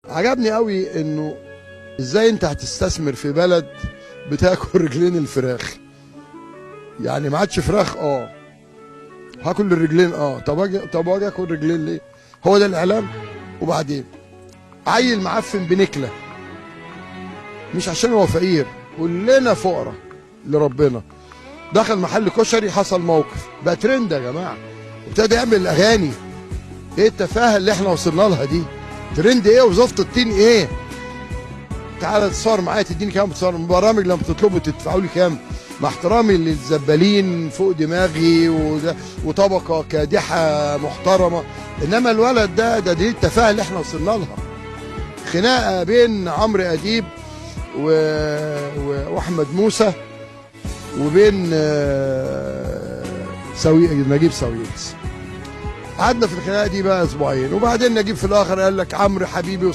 عجبني قوي انه ازاي انت هتستثمر في بلد بتاكل رجلين الفراخ. يعني ما عادش فراخ، هاكل الرجلين، طب اجي اكل رجلين ليه؟ هو ده الاعلام. وبعدين عيل معفن بنكله، مش عشان هو فقير، كلنا فقراء لربنا. دخل محل كشري، حصل موقف بقى ترند يا جماعه، وابتدى يعمل اغاني. ايه التفاهه اللي احنا وصلنا لها دي؟ ترند ايه وزفت الطين ايه؟ تعالى تتصور معايا، تديني كام تصور برامج؟ لما تطلبوا تدفعوا لي كام؟ مع احترامي للزبالين فوق دماغي وطبقه كادحه محترمه، انما الولد ده دي التفاهه اللي احنا وصلنا لها. خناقه بين عمرو اديب واحمد موسى وبين نجيب ساويرس. قعدنا في الخناقه دي بقى اسبوعين، وبعدين نجيب في الاخر قال لك عمرو حبيبي